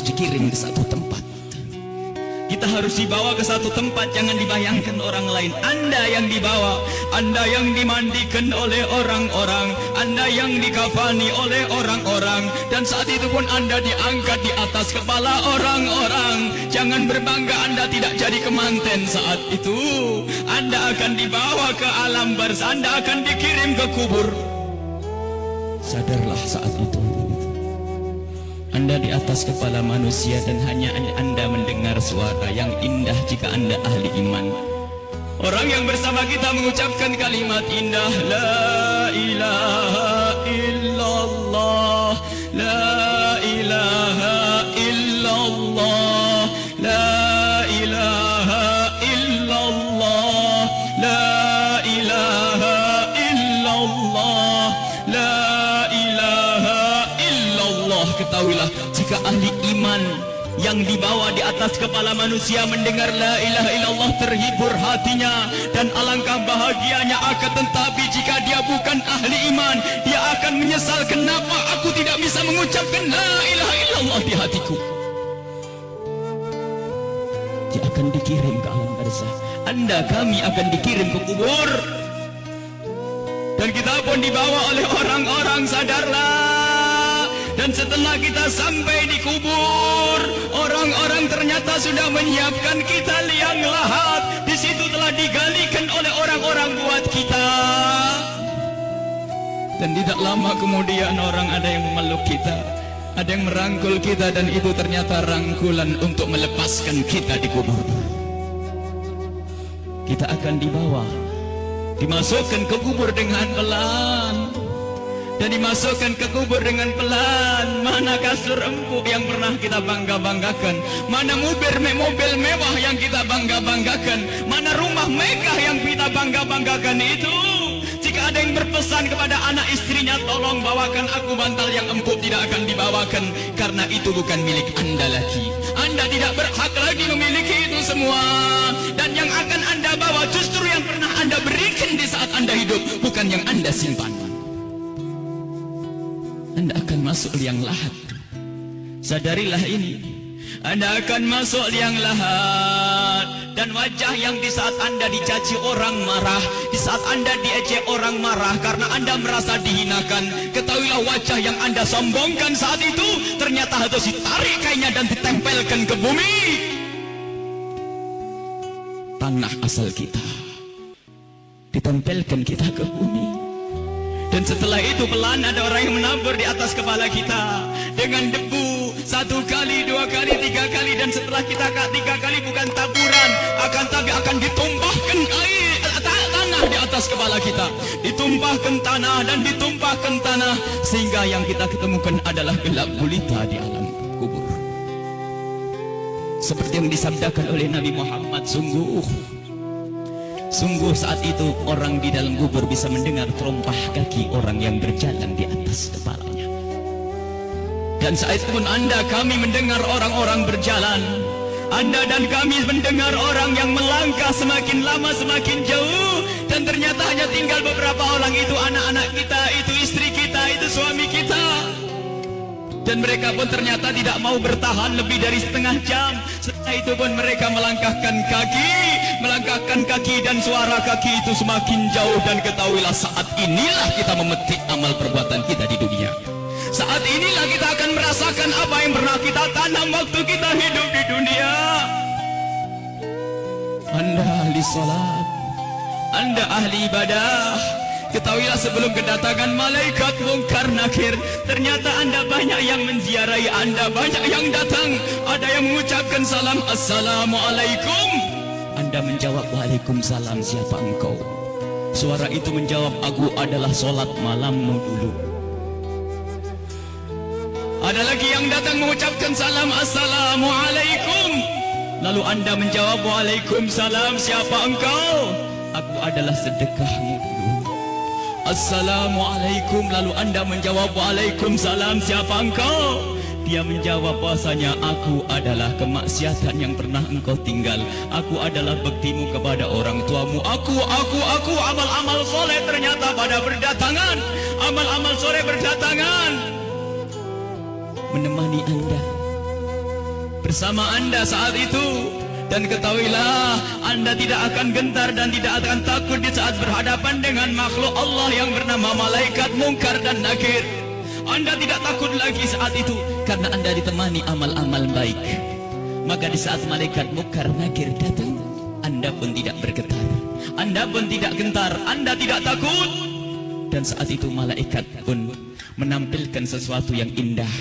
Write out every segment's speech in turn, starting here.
dikirim ke satu tempat. Kita harus dibawa ke satu tempat, jangan dibayangkan orang lain. Anda yang dibawa, Anda yang dimandikan oleh orang-orang, Anda yang dikafani oleh orang-orang, dan saat itu pun Anda diangkat di atas kepala orang-orang. Jangan berbangga Anda tidak jadi kemanten saat itu. Anda akan dibawa ke alam barzah, Anda akan dikirim ke kubur. Sadarlah saat itu Anda di atas kepala manusia dan hanya Anda mendengar suara yang indah jika Anda ahli iman. Orang yang bersama kita mengucapkan kalimat indah, La ilaha illallah, La ilaha illallah, La ilaha illallah, La ilaha illallah, La ilaha illallah. Ketahuilah, jika ahli iman yang dibawa di atas kepala manusia mendengar la ilaha illallah, terhibur hatinya dan alangkah bahagianya. Akan tetapi jika dia bukan ahli iman, dia akan menyesal, kenapa aku tidak bisa mengucapkan la ilaha illallah di hatiku. Dia akan dikirim ke alam barzah. Anda, kami akan dikirim ke kubur, dan kita pun dibawa oleh orang-orang. Sadarlah. Dan setelah kita sampai di kubur, orang-orang ternyata sudah menyiapkan kita liang lahat. Di situ telah digalikan oleh orang-orang buat kita. Dan tidak lama kemudian orang ada yang memeluk kita, ada yang merangkul kita, dan itu ternyata rangkulan untuk melepaskan kita di kubur. Kita akan dibawa, dimasukkan ke kubur dengan pelan. Dan dimasukkan ke kubur dengan pelan. Mana kasur empuk yang pernah kita bangga-banggakan? Mana mobil mewah yang kita bangga-banggakan? Mana rumah megah yang kita bangga-banggakan itu? Jika ada yang berpesan kepada anak istrinya, tolong bawakan aku bantal yang empuk, tidak akan dibawakan. Karena itu bukan milik Anda lagi. Anda tidak berhak lagi memiliki itu semua. Dan yang akan Anda bawa justru yang pernah Anda berikan di saat Anda hidup, bukan yang Anda simpan. Anda akan masuk liang lahat. Sadarilah ini. Anda akan masuk liang lahat. Dan wajah yang di saat Anda dicaci orang marah, di saat Anda diejek orang marah karena Anda merasa dihinakan, ketahuilah wajah yang Anda sombongkan saat itu ternyata harus ditarik kainnya dan ditempelkan ke bumi. Tanah asal kita ditempelkan kita ke bumi. Dan setelah itu pelan ada orang yang menabur di atas kepala kita dengan debu, 1 kali, 2 kali, 3 kali, dan setelah kita 3 kali bukan taburan, tapi akan ditumpahkan air tanah di atas kepala kita, ditumpahkan tanah dan ditumpahkan tanah, sehingga yang kita ketemukan adalah gelap gulita di alam kubur. Seperti yang disabdakan oleh Nabi Muhammad, sungguh saat itu orang di dalam kubur bisa mendengar terompah kaki orang yang berjalan di atas kepalanya. Dan saat itu pun Anda, kami mendengar orang-orang berjalan. Anda dan kami mendengar orang yang melangkah semakin lama semakin jauh. Dan ternyata hanya tinggal beberapa orang, itu anak-anak kita, itu istri kita, itu suami kita. Dan mereka pun ternyata tidak mau bertahan lebih dari setengah jam. Setelah itu pun mereka melangkahkan kaki dan suara kaki itu semakin jauh. Dan ketahuilah saat inilah kita memetik amal perbuatan kita di dunia. Saat inilah kita akan merasakan apa yang pernah kita tanam waktu kita hidup di dunia. Anda ahli salat, Anda ahli ibadah. Ketahuilah sebelum kedatangan malaikat mungkar nakir, ternyata Anda banyak yang menziarahi Anda, banyak yang datang. Ada yang mengucapkan salam, Assalamualaikum. Anda menjawab, Waalaikumsalam, siapa engkau? Suara itu menjawab, aku adalah solat malammu dulu. Ada lagi yang datang mengucapkan salam, Assalamualaikum. Lalu Anda menjawab, Waalaikumsalam, siapa engkau? Aku adalah sedekahmu dulu. Assalamualaikum. Lalu Anda menjawab, Waalaikumsalam, siapa engkau? Dia menjawab bahasanya, aku adalah kemaksiatan yang pernah engkau tinggal. Aku adalah baktimu kepada orang tuamu. Aku, amal-amal soleh ternyata pada berdatangan. Amal-amal soleh berdatangan menemani Anda. bersama Anda saat itu. Dan ketahuilah, Anda tidak akan gentar dan tidak akan takut di saat berhadapan dengan makhluk Allah yang bernama malaikat Munkar dan Nakir. Anda tidak takut lagi saat itu karena Anda ditemani amal-amal baik. Maka di saat malaikat Munkar Nakir datang, Anda pun tidak bergetar, Anda pun tidak gentar, Anda tidak takut. Dan saat itu malaikat pun menampilkan sesuatu yang indah.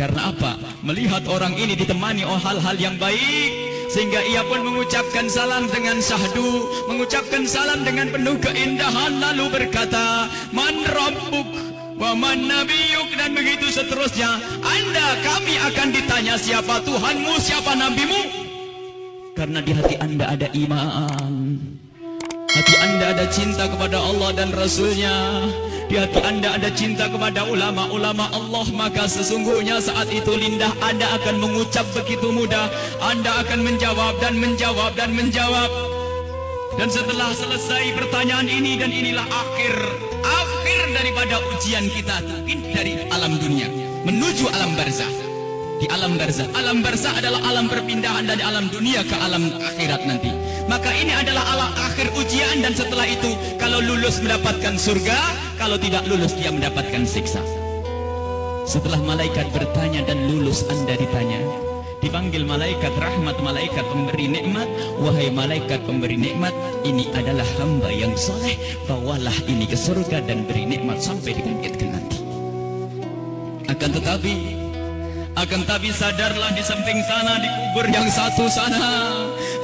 Karena apa? Melihat orang ini ditemani oleh hal-hal yang baik, sehingga ia pun mengucapkan salam dengan syahdu, mengucapkan salam dengan penuh keindahan, lalu berkata, Man Rabbuk wa man nabiyuk, dan begitu seterusnya. Anda, kami akan ditanya siapa Tuhanmu, siapa nabimu. Karena di hati Anda ada iman, hati Anda ada cinta kepada Allah dan Rasulnya, di hati Anda ada cinta kepada ulama-ulama Allah. Maka sesungguhnya saat itu lidah Anda akan mengucap begitu mudah. Anda akan menjawab dan menjawab dan menjawab. Dan setelah selesai pertanyaan ini, dan inilah akhir daripada ujian kita dari alam dunia menuju alam barzah. Di alam barzah adalah alam perpindahan dari alam dunia ke alam akhirat nanti. Maka ini adalah alam akhir ujian, dan setelah itu kalau lulus mendapatkan surga, kalau tidak lulus dia mendapatkan siksa. Setelah malaikat bertanya dan lulus, Anda ditanya, dipanggil malaikat rahmat, malaikat pemberi nikmat. Wahai malaikat pemberi nikmat, ini adalah hamba yang soleh, bawalah ini ke surga dan beri nikmat sampai dibangkitkan nanti. Akan tapi sadarlah, di samping sana, di kubur yang satu sana,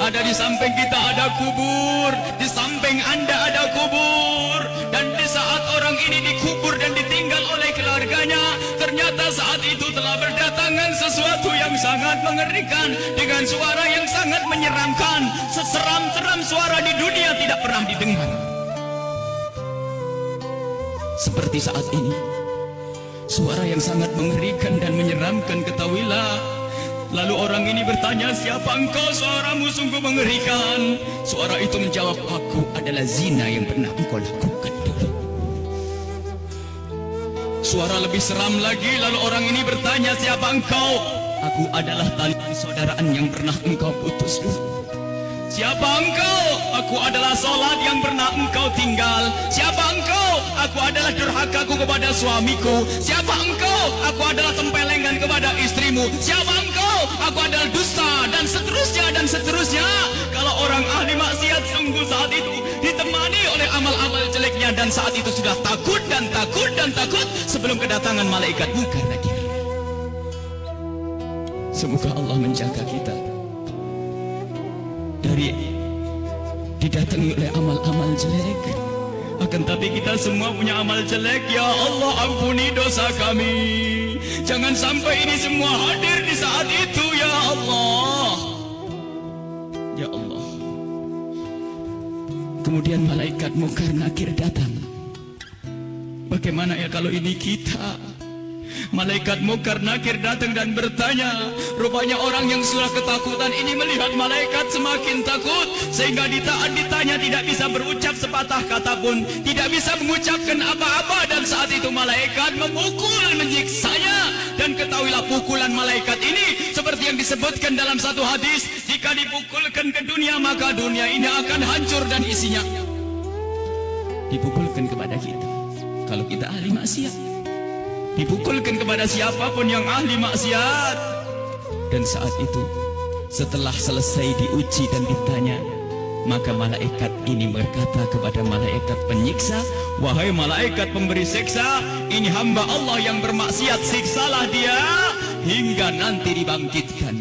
ada di samping kita ada kubur, di samping Anda ada kubur. Dan di saat orang ini dikubur dan ditinggal oleh keluarganya, ternyata saat itu telah berdatangan sesuatu yang sangat mengerikan, dengan suara yang sangat menyeramkan. Seseram-seram suara di dunia tidak pernah didengar seperti saat ini. Suara yang sangat mengerikan dan menyeramkan, ketahuilah. Lalu orang ini bertanya, siapa engkau? Suaramu sungguh mengerikan. Suara itu menjawab, aku adalah zina yang pernah engkau lakukan dulu. Suara lebih seram lagi, lalu orang ini bertanya, siapa engkau? Aku adalah tali persaudaraan yang pernah engkau putus dulu. Siapa engkau? Aku adalah salat yang pernah engkau tinggal. Siapa engkau? Aku adalah durhakaku kepada suamiku. Siapa engkau? Aku adalah tempelengan kepada istrimu. Siapa engkau? Aku adalah dusta, dan seterusnya dan seterusnya. Kalau orang ahli maksiat sungguh saat itu ditemani oleh amal-amal jeleknya, dan saat itu sudah takut dan takut dan takut sebelum kedatangan malaikat Munkar Nakir. Semoga Allah menjaga kita dari didatangi oleh amal-amal jelek. Akan tapi kita semua punya amal jelek. Ya Allah, ampuni dosa kami. Jangan sampai ini semua hadir di saat itu, ya Allah. Ya Allah. Kemudian malaikat Munkar Nakir datang. Bagaimana ya kalau ini kita? Malaikat Munkar Nakir datang dan bertanya. Rupanya orang yang sudah ketakutan ini melihat malaikat semakin takut, sehingga ditanya tidak bisa berucap sepatah kata pun, tidak bisa mengucapkan apa-apa. Dan saat itu malaikat memukul, menyiksanya. Dan ketahuilah, pukulan malaikat ini seperti yang disebutkan dalam satu hadis, jika dipukulkan ke dunia, maka dunia ini akan hancur dan isinya. Dipukulkan kepada kita kalau kita ahli maksiat, dipukulkan kepada siapapun yang ahli maksiat. Dan saat itu setelah selesai diuji dan ditanya, maka malaikat ini berkata kepada malaikat penyiksa, wahai malaikat pemberi siksa, ini hamba Allah yang bermaksiat, siksalah dia hingga nanti dibangkitkan.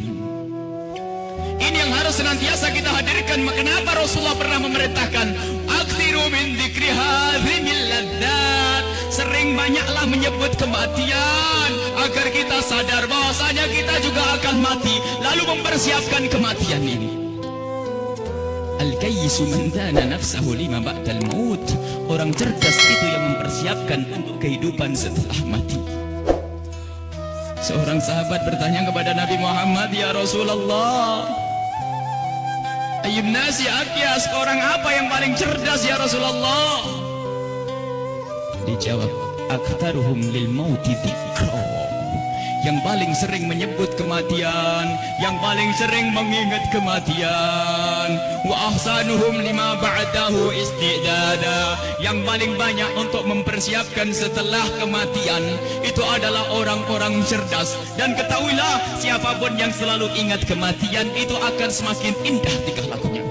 Ini yang harus senantiasa kita hadirkan. Kenapa Rasulullah pernah memerintahkan, aktsiru min dzikri hadzimil ladzat, sering banyaklah menyebut kematian, agar kita sadar bahwasanya kita juga akan mati, lalu mempersiapkan kematian ini. Al-kayyisu man dana nafsahu lima ba'dal maut. Orang cerdas itu yang mempersiapkan untuk kehidupan setelah mati. Seorang sahabat bertanya kepada Nabi Muhammad, ya Rasulullah, ayyun nasi akyas, orang apa yang paling cerdas ya Rasulullah? Dijawab, aktaruhum lil mauti dzikra, yang paling sering menyebut kematian, yang paling sering mengingat kematian. Wa ahsanuhum lima ba'dahu istidada, yang paling banyak untuk mempersiapkan setelah kematian itu adalah orang-orang cerdas. Dan ketahuilah, siapapun yang selalu ingat kematian itu akan semakin indah tingkah lakunya.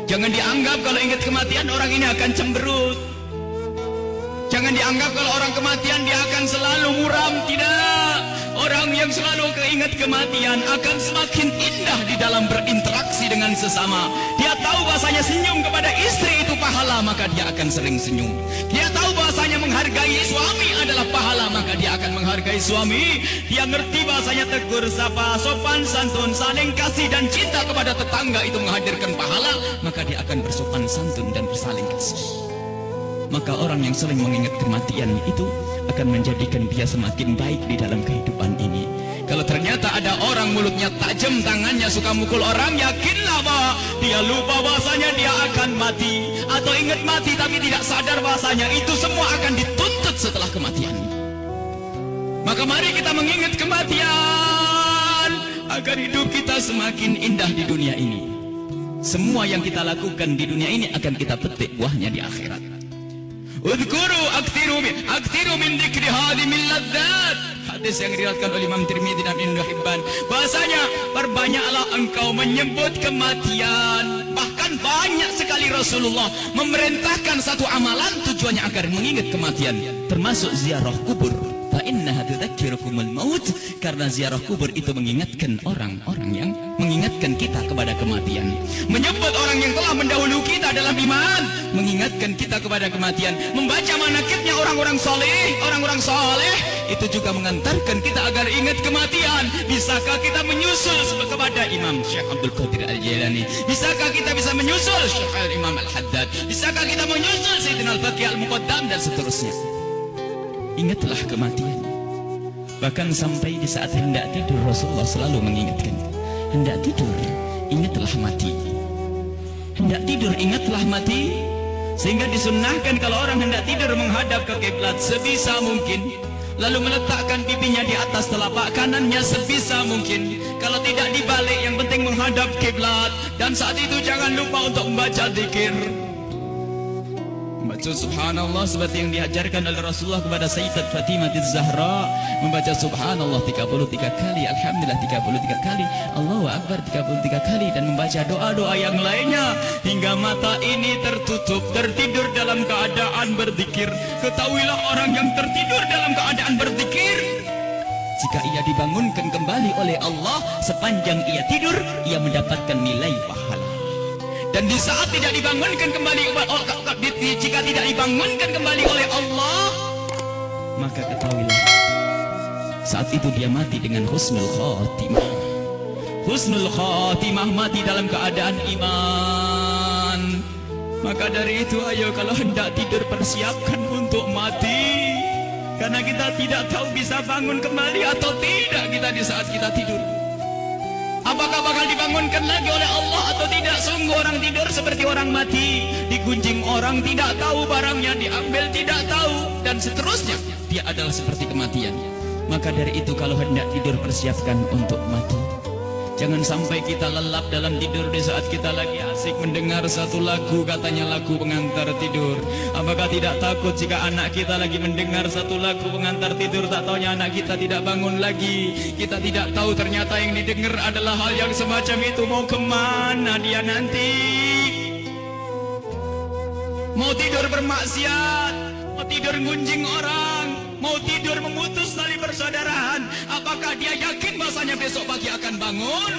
Jangan dianggap kalau ingat kematian orang ini akan cemberut. Jangan dianggap kalau orang kematian dia akan selalu muram. Tidak. Orang yang selalu keingat kematian akan semakin indah di dalam berinteraksi dengan sesama. Dia tahu bahasanya senyum kepada istri itu pahala, maka dia akan sering senyum. Dia tahu bahasanya menghargai suami adalah pahala, maka dia akan menghargai suami. Dia ngerti bahasanya tegur sapa, sopan santun, saling kasih dan cinta kepada tetangga itu menghadirkan pahala, maka dia akan bersopan santun dan bersaling kasih. Maka orang yang sering mengingat kematian itu akan menjadikan dia semakin baik di dalam kehidupan ini. Kalau ternyata ada orang mulutnya tajam, tangannya suka mukul orang, yakinlah bahwa dia lupa bahasanya dia akan mati, atau ingat mati tapi tidak sadar bahasanya itu semua akan dituntut setelah kematian. Maka mari kita mengingat kematian agar hidup kita semakin indah di dunia ini. Semua yang kita lakukan di dunia ini akan kita petik buahnya di akhirat. Udhkuru aktiru min dzikri hadimil ladzat. Hadis yang diriwayatkan oleh Imam Tirmidzi dan Ibnu Hibban. Bahasanya, perbanyaklah engkau menyebut kematian. Bahkan banyak sekali Rasulullah memerintahkan satu amalan tujuannya agar mengingat kematian, termasuk ziarah kubur. Fa innaha tudzakirukumul maut, karena ziarah kubur itu mengingatkan orang-orang yang mengingatkan kita kepada kematian. Menyebut orang yang telah mendahului kita dalam iman, mengingatkan kita kepada kematian. Membaca manaqibnya orang-orang saleh itu juga mengantarkan kita agar ingat kematian. Bisakah kita menyusul kepada Imam Syekh Abdul Qadir Al-Jailani? Bisakah kita bisa menyusul Syekh Al-Imam Al-Haddad? Bisakah kita menyusul Sayyidina Al-Baqi Al-Muqaddam dan seterusnya? Ingatlah kematian. Bahkan sampai di saat hendak tidur Rasulullah selalu mengingatkan, hendak tidur ingatlah mati. Hendak tidur ingatlah mati. Sehingga disunnahkan kalau orang hendak tidur menghadap ke kiblat sebisa mungkin, lalu meletakkan pipinya di atas telapak kanannya sebisa mungkin. Kalau tidak dibalik, yang penting menghadap kiblat. Dan saat itu jangan lupa untuk membaca zikir. Membaca subhanallah seperti yang diajarkan oleh Rasulullah kepada Sayyidat Fatimah Az-Zahra, membaca subhanallah 33 kali, alhamdulillah 33 kali, Allahu Akbar 33 kali, dan membaca doa-doa yang lainnya hingga mata ini tertutup, tertidur dalam keadaan berzikir. Ketahuilah orang yang tertidur dalam keadaan berzikir, jika ia dibangunkan kembali oleh Allah sepanjang ia tidur, ia mendapatkan nilai pahala. Dan di saat tidak dibangunkan kembali, jika tidak dibangunkan kembali oleh Allah, maka ketahuilah saat itu dia mati dengan husnul khatimah. Husnul khatimah, mati dalam keadaan iman. Maka dari itu, ayo kalau hendak tidur persiapkan untuk mati, karena kita tidak tahu bisa bangun kembali atau tidak kita di saat kita tidur. Apakah bakal dibangunkan lagi oleh Allah atau tidak? Sungguh orang tidur seperti orang mati. Digunjing orang, tidak tahu barangnya, diambil tidak tahu, dan seterusnya. Dia adalah seperti kematian. Maka dari itu kalau hendak tidur persiapkan untuk mati. Jangan sampai kita lelap dalam tidur di saat kita lagi asik mendengar satu lagu, katanya lagu pengantar tidur. Apakah tidak takut jika anak kita lagi mendengar satu lagu pengantar tidur, tak taunya anak kita tidak bangun lagi? Kita tidak tahu ternyata yang didengar adalah hal yang semacam itu. Mau kemana dia nanti? Mau tidur bermaksiat, mau tidur ngunjing orang, mau tidur memutus tali persaudaraan. Apakah dia yakin bahasanya besok pagi akan bangun?